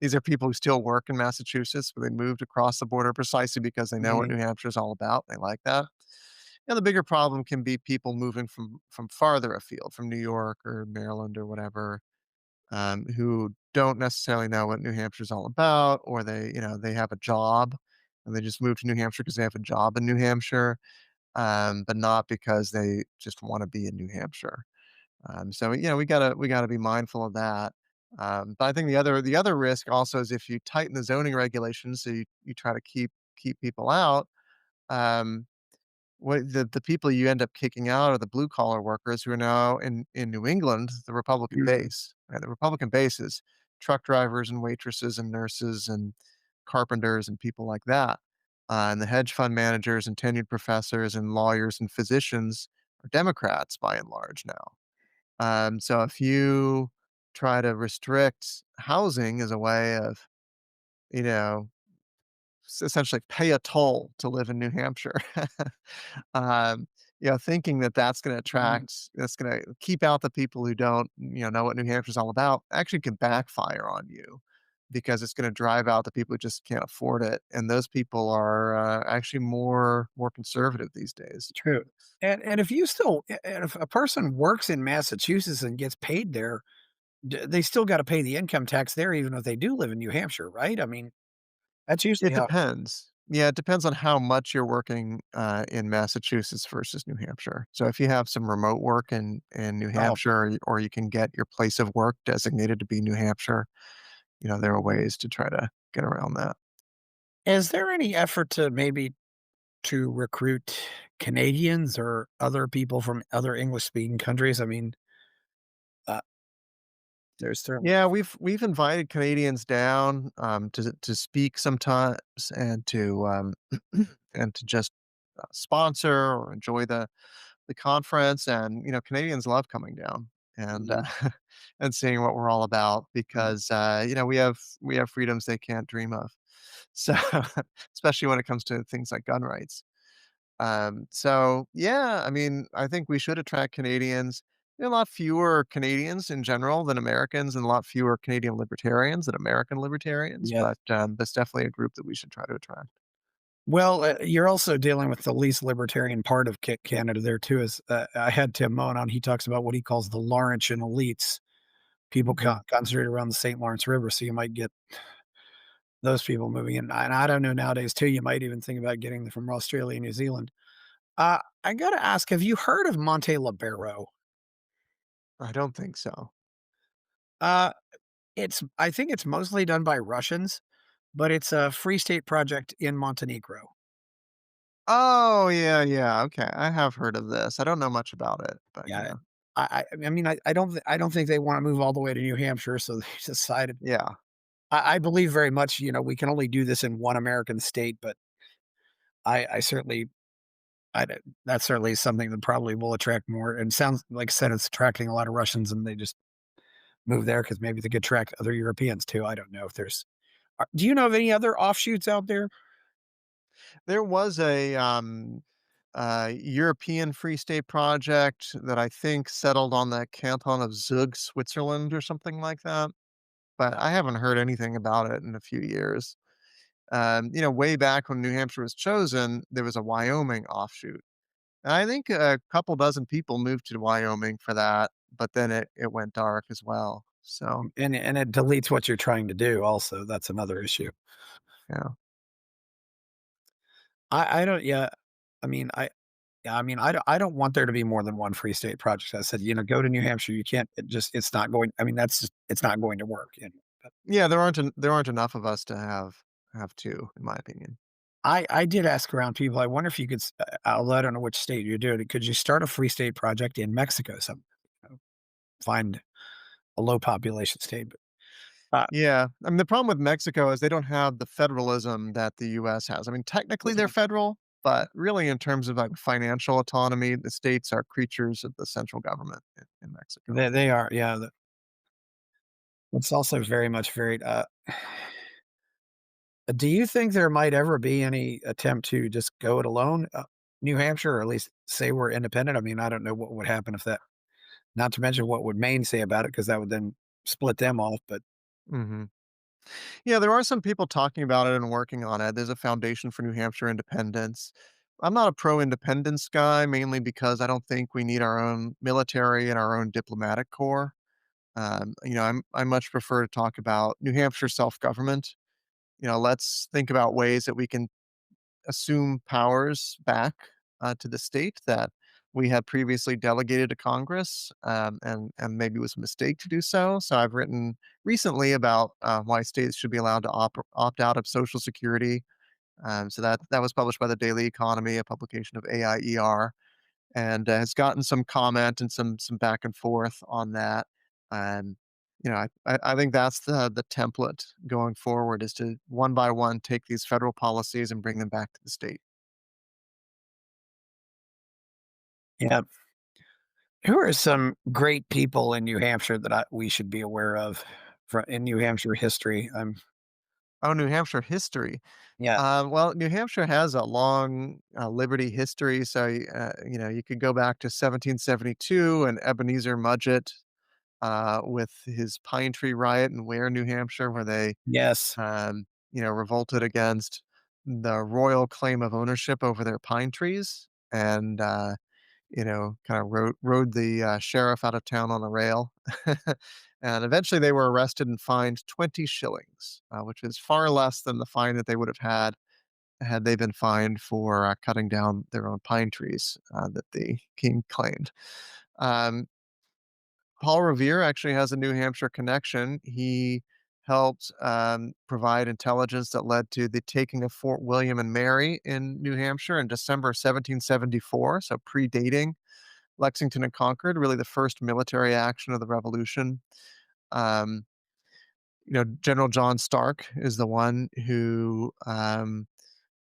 These are people who still work in Massachusetts, but they moved across the border precisely because they know what mhm, New Hampshire is all about. They like that. And the bigger problem can be people moving from farther afield, from New York or Maryland or whatever, who don't necessarily know what New Hampshire is all about, or they have a job and they just move to New Hampshire because they have a job in New Hampshire, but not because they just want to be in New Hampshire. So we gotta be mindful of that. But I think the other risk also is if you tighten the zoning regulations, so you try to keep people out. Um, what the people you end up kicking out are the blue collar workers who are now in New England, the Republican Mm, base. Right? The Republican base is truck drivers and waitresses and nurses and carpenters and people like that. And the hedge fund managers and tenured professors and lawyers and physicians are Democrats by and large now. So if you try to restrict housing as a way of, you know, essentially pay a toll to live in New Hampshire, um, thinking that mm, that's going to keep out the people who don't, know what New Hampshire's all about, actually can backfire on you because it's going to drive out the people who just can't afford it, and those people are actually more conservative these days. true. And if you still and if a person works in Massachusetts and gets paid there, they still gotta pay the income tax there even if they do live in New Hampshire, right? I mean, that's usually It how. depends. Yeah, it depends on how much you're working, in Massachusetts versus New Hampshire. So if you have some remote work in New Oh, Hampshire, or you can get your place of work designated to be New Hampshire, there are ways to try to get around that. is there any effort to maybe to recruit Canadians or other people from other English speaking countries? I mean, uh, there's certainly. Yeah, we've invited Canadians down, to speak sometimes and to, and to just, sponsor or enjoy the conference, and, Canadians love coming down and, Mhm, and seeing what we're all about mhm. because, we have freedoms they can't dream of. So, especially when it comes to things like gun rights. So yeah, I mean, I think we should attract Canadians. There are a lot fewer Canadians in general than Americans, and a lot fewer Canadian libertarians than American libertarians. Yes. But that's definitely a group that we should try to attract. Well, you're also dealing with the least libertarian part of Canada there too. Is I had Tim Moen on. He talks about what he calls the Laurentian elites, people Hmm. concentrated around the St. Lawrence River. So you might get those people moving in. And I don't know nowadays too. You might even think about getting them from Australia and New Zealand. I got to ask, have you heard of Monte Libero? I don't think so. Uh, I think it's mostly done by Russians, but it's a free state project in Montenegro. Oh yeah, yeah. Okay, I have heard of this. I don't know much about it, but Yeah. yeah, I mean, I don't think they want to move all the way to New Hampshire, so they decided. yeah, I believe very much, we can only do this in one American state, but I certainly, that's certainly something that probably will attract more. And sounds like I said, it's attracting a lot of Russians, and they just move there because maybe they could attract other Europeans too. I don't know if there's. Do you know of any other offshoots out there? there was a European Free State project that I think settled on the canton of Zug, Switzerland, or something like that. But I haven't heard anything about it in a few years. Way back when New Hampshire was chosen, there was a Wyoming offshoot. And I think a couple dozen people moved to Wyoming for that, but then it went dark as well. So, And it deletes what you're trying to do. Also, that's another issue. yeah. I don't. Yeah, I mean, yeah, I mean, I don't want there to be more than one free state project. I said, go to New Hampshire. You can't. It's not going. I mean, that's just it's not going to work. But Yeah, there aren't enough of us to have two, in my opinion. I did ask around people. I wonder if you could. Although I don't know which state you're doing it. Could you start a free state project in Mexico? Some find a low population state. But, Yeah. I mean, the problem with Mexico is they don't have the federalism that the US has. I mean, technically they're federal, but really in terms of like financial autonomy, the states are creatures of the central government in Mexico. they are. Yeah. It's also very much varied. Do you think there might ever be any attempt to just go it alone, New Hampshire, or at least say we're independent? I mean, I don't know what would happen if that. Not to mention what would Maine say about it, because that would then split them off, but Hmm. Yeah, there are some people talking about it and working on it. There's a Foundation for New Hampshire Independence. I'm not a pro independence guy, mainly because I don't think we need our own military and our own diplomatic corps. I much prefer to talk about New Hampshire self government. Let's think about ways that we can assume powers back to the state that we had previously delegated to Congress, and maybe it was a mistake to do so. So I've written recently about why states should be allowed to opt out of Social Security. So that was published by the Daily Economy, a publication of AIER, and has gotten some comment and some back and forth on that. And I think that's the template going forward is to one by one take these federal policies and bring them back to the state. Yeah. Who are some great people in New Hampshire that we should be aware of in New Hampshire history? Oh, New Hampshire history. Yeah. Well, New Hampshire has a long liberty history, so you could go back to 1772 and Ebenezer Mudgett with his Pine Tree Riot in Ware, New Hampshire, where they Yes. revolted against the royal claim of ownership over their pine trees, and kind of rode the sheriff out of town on a rail. And eventually they were arrested and fined 20 shillings, which is far less than the fine that they would have had they been fined for cutting down their own pine trees that the king claimed. Um, Paul Revere actually has a New Hampshire connection. He helped provide intelligence that led to the taking of Fort William and Mary in New Hampshire in December 1774, so predating Lexington and Concord, really the first military action of the Revolution. Um, General John Stark is the one who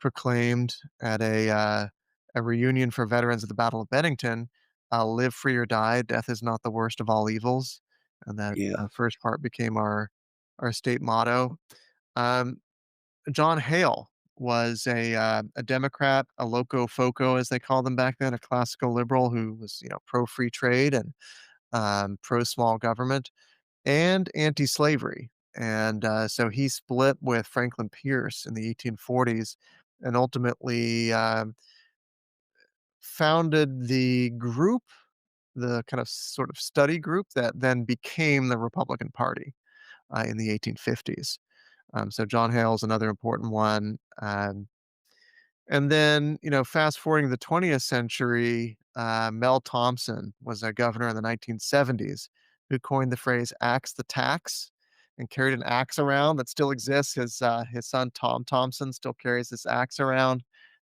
proclaimed at a reunion for veterans of the Battle of Bennington, "Live free or die, death is not the worst of all evils," and that Yeah. first part became our state motto. Um, John Hale was a Democrat, a loco foco as they called them back then, a classical liberal who was pro free trade and pro small government and anti slavery. And so he split with Franklin Pierce in the 1840s and ultimately founded the group, the kind of sort of study group that then became the Republican Party in the 1850s. So John Hale is another important one. And then, fast forwarding to the 20th century, Mel Thompson was a governor in the 1970s who coined the phrase "axe the tax" and carried an axe around that still exists. His son Tom Thompson still carries this axe around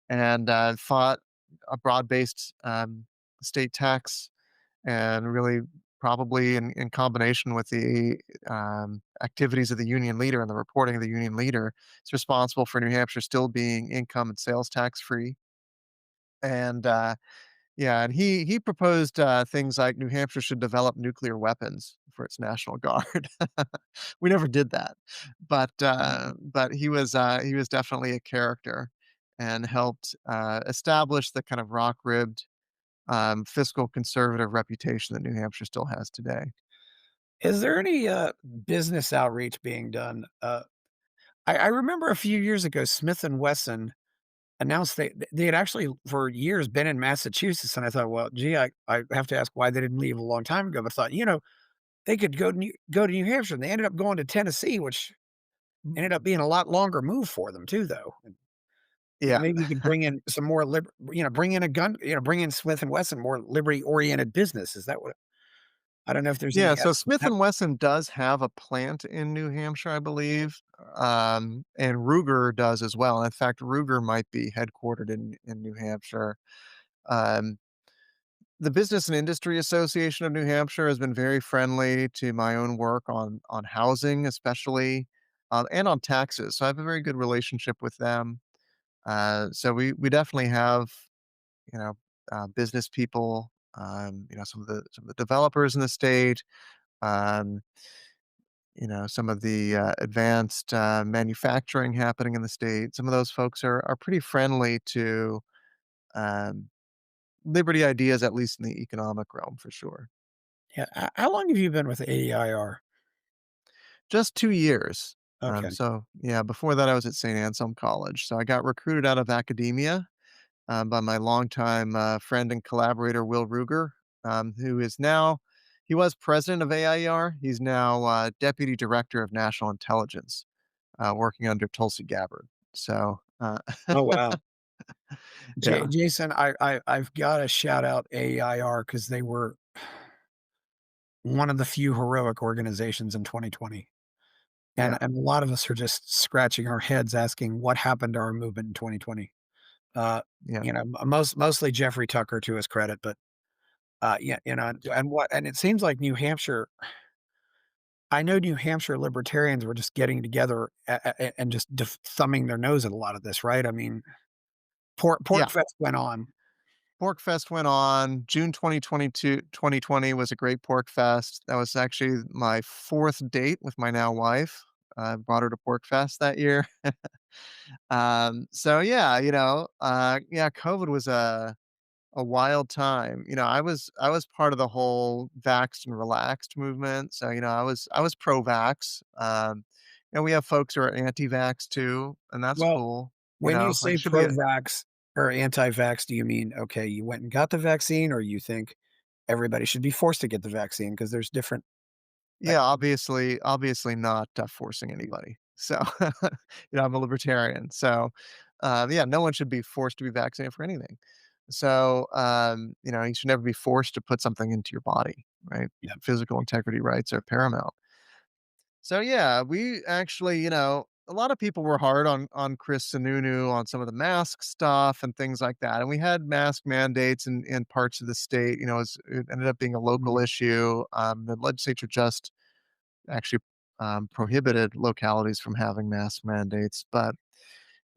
and fought a broad-based state tax, and really probably in combination with the activities of the union leader and the reporting of the union leader, is responsible for New Hampshire still being income and sales tax free. And yeah, and he proposed things like New Hampshire should develop nuclear weapons for its national guard. We never did that, but he was definitely a character and helped establish the kind of rock ribbed fiscal conservative reputation that New Hampshire still has today. Is there any business outreach being done? I remember a few years ago, Smith and Wesson announced they had actually for years been in Massachusetts, and I thought, well, gee, I have to ask why they didn't leave a long time ago. But I thought, they could go to New Hampshire, and they ended up going to Tennessee, which ended up being a lot longer move for them too, though. And Yeah. maybe you could bring in some more bring in a gun, bring in Smith and Wesson, more liberty oriented business. Is that what? I don't know if there's Yeah, any. so Smith& and Wesson does have a plant in New Hampshire, I believe, and Ruger does as well. In fact, Ruger might be headquartered in New Hampshire. Um, the Business and Industry Association of New Hampshire has been very friendly to my own work on housing, especially, and on taxes. So I have a very good relationship with them. So we definitely have, you know, business people, some of the developers in the state, um, some of the advanced manufacturing happening in the state. Some of those folks are pretty friendly to um, liberty ideas, at least in the economic realm, for sure. Yeah. How long have you been with AEIR? Just 2 years. Okay. So yeah, before that I was at St. Anselm College. So I got recruited out of academia by my longtime friend and collaborator Will Ruger, who is now he was president of AIER. He's now deputy director of national intelligence, working under Tulsi Gabbard. So Oh wow. Yeah, Jason, I've gotta shout out AIR because they were one of the few heroic organizations in 2020. yeah, And a lot of us are just scratching our heads asking what happened to our movement in 2020. Uh, yeah, mostly Jeffrey Tucker to his credit, but, yeah, and it seems like New Hampshire I know New Hampshire libertarians were just getting together and just thumbing their nose at a lot of this, right? I mean, yeah. Pork Fest went on. Pork Fest went on. June 2020 was a great Pork Fest. That was actually my 4th date with my now wife. I brought her to Pork Fest that year. So yeah, yeah, COVID was a wild time. I was part of the whole vaxxed and relaxed movement. So, I was pro-vax. We have folks who are anti-vax too, and that's Well, cool. when you Like say it should be a pro-vax or anti-vax, do you mean, okay, you went and got the vaccine, or you think everybody should be forced to get the vaccine? Because there's different uh, yeah, obviously not forcing anybody. So, I'm a libertarian. So, yeah, no one should be forced to be vaccinated for anything. So, you should never be forced to put something into your body, right? yeah. Physical integrity rights are paramount. So yeah, we actually, a lot of people were hard on Chris Sununu on some of the mask stuff and things like that. And we had mask mandates in parts of the state. It ended up being a local Mhm. issue. The legislature just actually prohibited localities from having mask mandates, but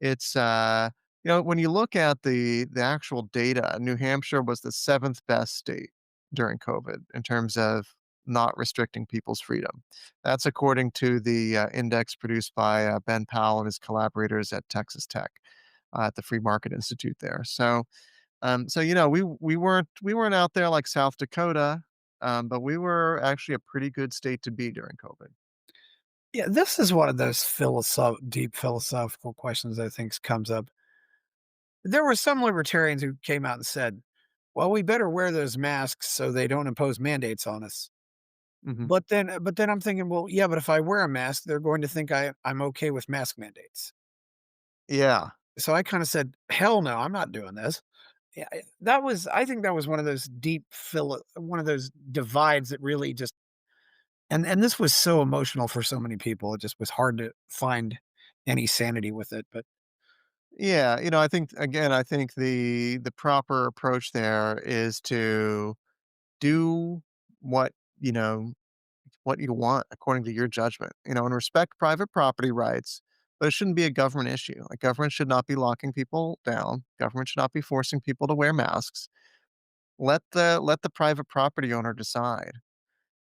it's, when you look at the actual data, New Hampshire was the 7th best state during COVID in terms of not restricting people's freedom. That's according to the, index produced by, Ben Powell and his collaborators at Texas Tech, at the Free Market Institute there. We weren't out there like South Dakota, but we were actually a pretty good state to be during COVID. Yeah, this is one of those deep philosophical questions I think comes up. There were some libertarians who came out and said, "Well, we better wear those masks so they don't impose mandates on us." Mhm. But then I'm thinking, well, yeah, but if I wear a mask, they're going to think I'm okay with mask mandates. Yeah. So I kind of said, "Hell no, I'm not doing this." Yeah, I think that was one of those one of those divides that really just and this was so emotional for so many people. It just was hard to find any sanity with it. But Yeah, I think the proper approach there is to do what, you know, what you want according to your judgment, and respect private property rights, but it shouldn't be a government issue. Like government should not be locking people down. Government should not be forcing people to wear masks. Let the private property owner decide.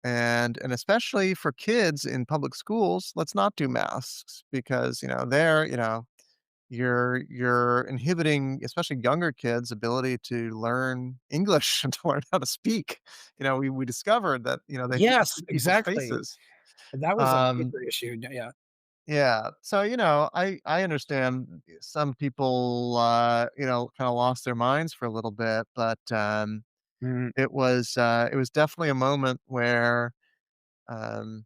And especially for kids in public schools, let's not do masks because, you're inhibiting, especially younger kids' ability to learn English and to learn how to speak. We discovered that, they can yes, see people's exactly. faces. That was a Um, major issue. Yeah. yeah. So, I understand some people, kind of lost their minds for a little bit, but Mhm. it was definitely a moment where um,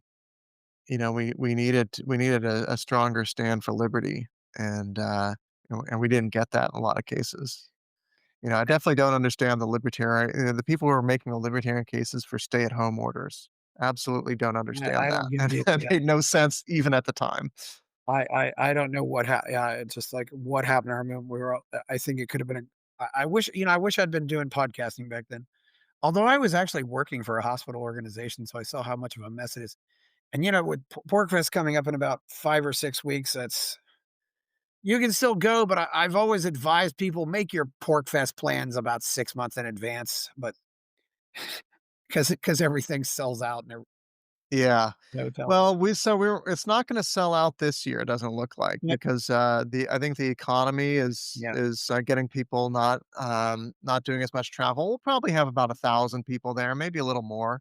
we needed a stronger stand for liberty, and we didn't get that in a lot of cases. I definitely don't understand the people who are making the libertarian cases for stay-at-home orders. Absolutely don't understand I that, don't get and it either. that Yeah. made no sense even at the time. I don't know what yeah, it's just like what happened. I remember I think it could have been I wish, I wish I'd been doing podcasting back then. Although I was actually working for a hospital organization, so I saw how much of a mess it is. And with Porkfest coming up in about 5 or 6 weeks, that's you can still go, but I've always advised people make your Porkfest plans about 6 months in advance, but because everything sells out in Yeah. the hotels. Well, it's not gonna sell out this year, it doesn't look like, Yep. because, I think the economy Yeah. is getting people not doing as much travel. We'll probably have about 1,000 people there, maybe a little more.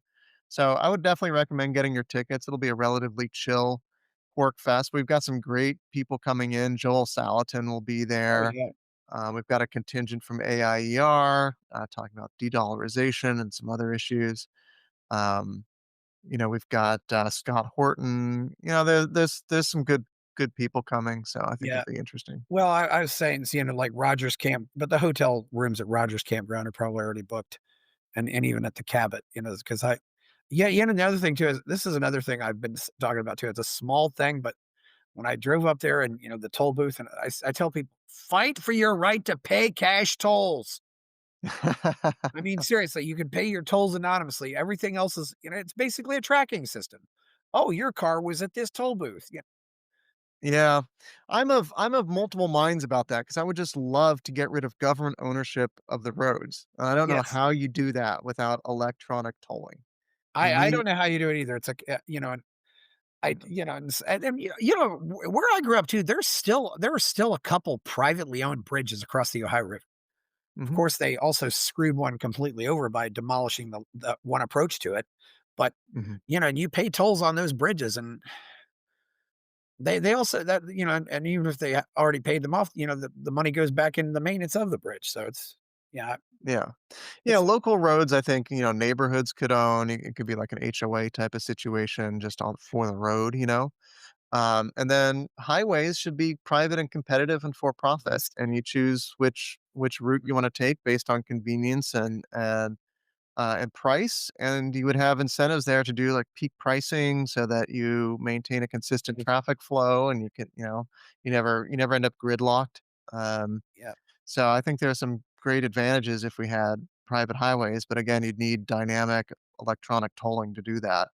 So, I would definitely recommend getting your tickets. It'll be a relatively chill pork fest. We've got some great people coming in. Joel Salatin will be Oh there. yeah. We've got a contingent from AIER, talking about de-dollarization and some other issues. Um we've got, Scott Horton, there's some good good people coming, so I think Yeah. it'll be interesting. Well, I was saying, like Rogers Camp, but the hotel rooms at Rogers Campground are probably already booked, and even at the Cabot, because yeah, the other thing too is this is another thing I've been talking about too. It's a small thing, but when I drove up there and the toll booth, and I tell people, fight for your right to pay cash tolls. I mean, seriously, you can pay your tolls anonymously. Everything else is, it's basically a tracking system. Oh, your car was at this toll booth. Yeah. Yeah. I'm of multiple minds about that because I would just love to get rid of government ownership of the roads. And I don't know Yes. how you do that without electronic tolling. You I need don't know how you do it either. It's like, and where I grew up too, there are still a couple privately owned bridges across the Ohio River. Of Mhm, course, they also screwed one completely over by demolishing the one approach to it. But mhm. and you pay tolls on those bridges, and they also that and even if they already paid them off, the money goes back into the maintenance of the bridge. So it's yeah, Yeah. Yeah, it's local roads, I think, neighborhoods could own. It could be like an HOA type of situation just on for the road, you know? And then highways should be private and competitive and for profit, yes, and you choose which route you wanna take based on convenience and price, and you would have incentives there to do, like, peak pricing so that you maintain a consistent traffic flow and you never end up gridlocked. Um, yeah, so I think there's some great advantages if we had private highways, but again, you'd need dynamic electronic tolling to do that.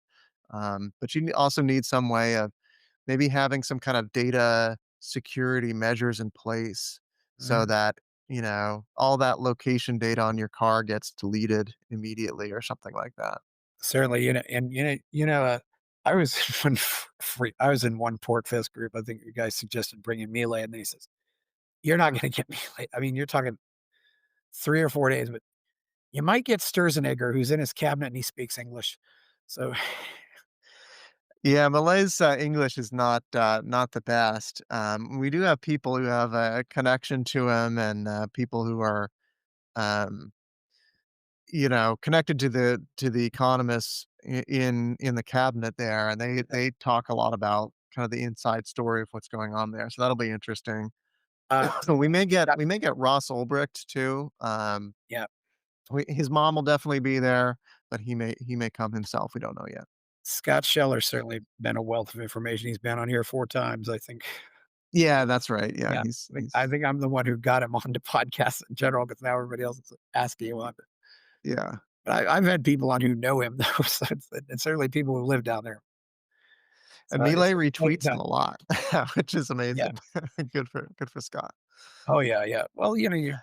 But you also need some way of maybe having some kind of data security measures in place so mhm. that, all that location data on your car gets deleted immediately or something like that. Certainly, and I was when I was in one Pork Fest group. I think the guy suggested bringing melee, and then he says, "You're not going to get melee. I mean, you're talking 3 or 4 days, but you might get Sturzenegger, who's in his cabinet and he speaks English." So, Yeah, Malay's English is not the best. We do have people who have a connection to him, and people who are um, connected to the economists in the cabinet there, and they talk a lot about kind of the inside story of what's going on there. So that'll be interesting. uh, So we may get yeah, we may get Ross Ulbricht too. yeah. His mom will definitely be there, but he may come himself. We don't know yet. Scott Scheller's certainly been a wealth of information. He's been on here 4 times, I think. Yeah, that's right. Yeah, Yeah, I think I'm the one who got him onto podcasts in general because now everybody else is asking him on. yeah. But I've had people on who know him though, so it's certainly people who live down there. And So it's Milei exciting retweets him time. a lot, which is Yeah. amazing. Good for Scott. Oh, yeah, yeah. Well, you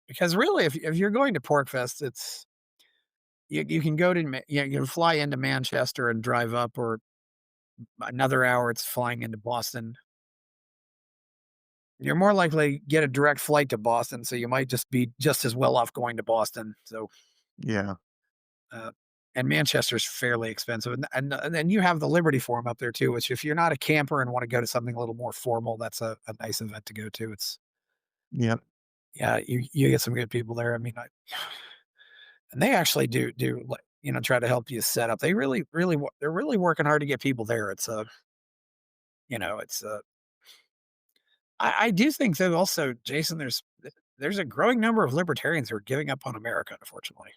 because really, if you're going to Porkfest, you can go to you can fly into Manchester and drive up, or another hour, it's flying into Boston. You're more likely to get a direct flight to Boston, so you might just be just as well off going to Boston. So, Yeah. uh, and Manchester's fairly expensive, and then you have the Liberty Forum up there too, which if you're not a camper and want to go to something a little more formal, that's a nice event to go to. It's Yep. Yeah, you get some good people there. I mean, and they actually do like, try to help you set up. They they're really working hard to get people there. It's I do think that also, Jason, there's a growing number of libertarians who are giving up on America, unfortunately.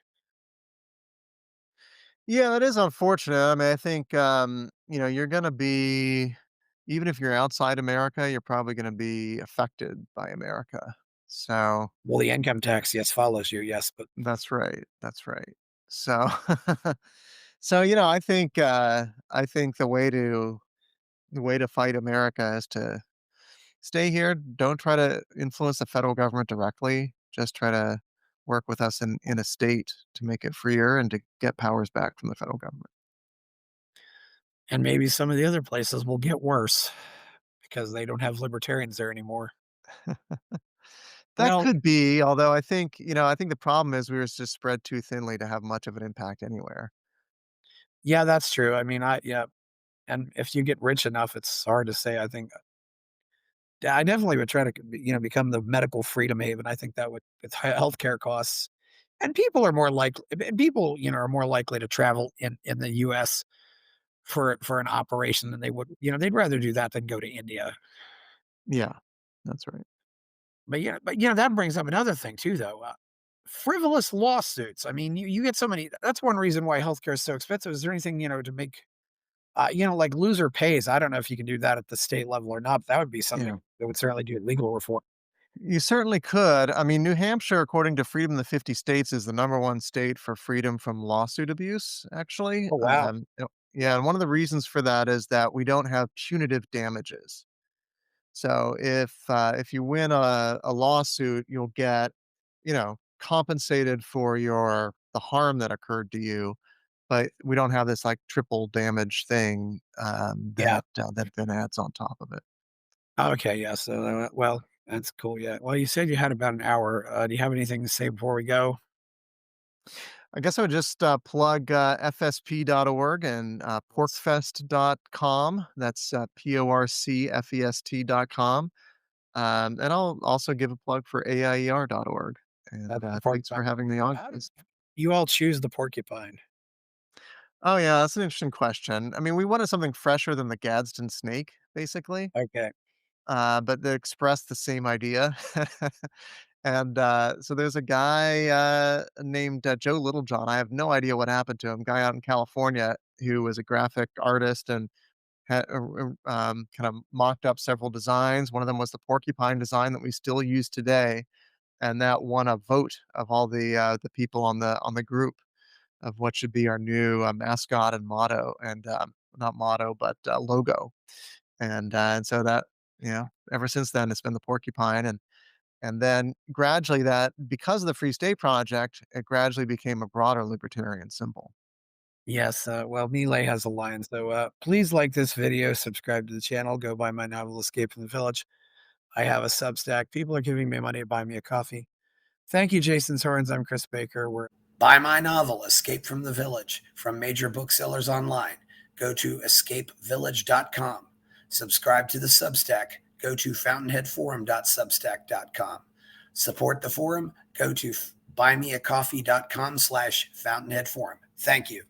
Yeah, that is unfortunate. I mean, I think, you're gonna be even if you're outside America, you're probably gonna be affected by America. So, Well, the income tax, yes, follows you, yes, but that's right, that's right. So I think the way to fight America is to stay here, don't try to influence the federal government directly, just try to work with us in a state to make it freer and to get powers back from the federal government. and maybe some of the other places will get worse because they don't have libertarians there anymore. That Well, could be, although I think the problem is we were just spread too thinly to have much of an impact anywhere. yeah, that's true. I mean, yeah, and if you get rich enough, it's hard to say. I think Yeah, I definitely would try to, become the medical freedom haven. I think that would, with healthcare costs, and people are more likely to travel in the U.S. for an operation than they would, they'd rather do that than go to India. Yeah, that's right. But that brings up another thing too, though. Frivolous lawsuits. I mean, you get so many. That's one reason why healthcare is so expensive. Is there anything, to make, like loser pays? I don't know if you can do that at the state level or not, but that would be Yeah. something that would certainly do legal reform. You certainly could. I mean, New Hampshire, according to Freedom of the 50 States, is the number one state for freedom from lawsuit abuse, actually. Oh, wow. Yeah, and one of the reasons for that is that we don't have punitive damages. So if you win a lawsuit, you'll get, compensated for the harm that occurred to you, but we don't have this like triple damage thing Yeah. that then adds on top of it. Okay. Yeah. So, well, that's cool. Yeah. Well, you said you had about an hour. Do you have anything to say before we go? I guess I would just plug fsp.org and porkfest.com. That's porcfest.com. And I'll also give a plug for aier.org. And That's the thanks porcupine. for having me on. How did you all choose the porcupine? Oh, yeah, that's an interesting question. I mean, we wanted something fresher than the Gadsden snake, basically, Okay. but they express the same idea. And so there's a guy named Joe Littlejohn. I have no idea what happened to him. Guy out in California who was a graphic artist and kind of mocked up several designs. One of them was the porcupine design that we still use today, and that won a vote of all the people on the group of what should be our new mascot and motto, and not motto, but logo. And so that ever since then it's been the porcupine, and then gradually that because of the Free State Project, it gradually became a broader libertarian symbol. Yes. Well, Melee has a lion. So please like this video, subscribe to the channel, go buy my novel, Escape from the Village. I have a Substack. People are giving me money to buy me a coffee. Thank you, Jason Sorens. I'm Chris Baker. Buy my novel, Escape from the Village, from major booksellers online. Go to escapevillage.com. Subscribe to the Substack. Go to fountainheadforum.substack.com. Support the forum. Go to buymeacoffee.com/fountainheadforum. Thank you.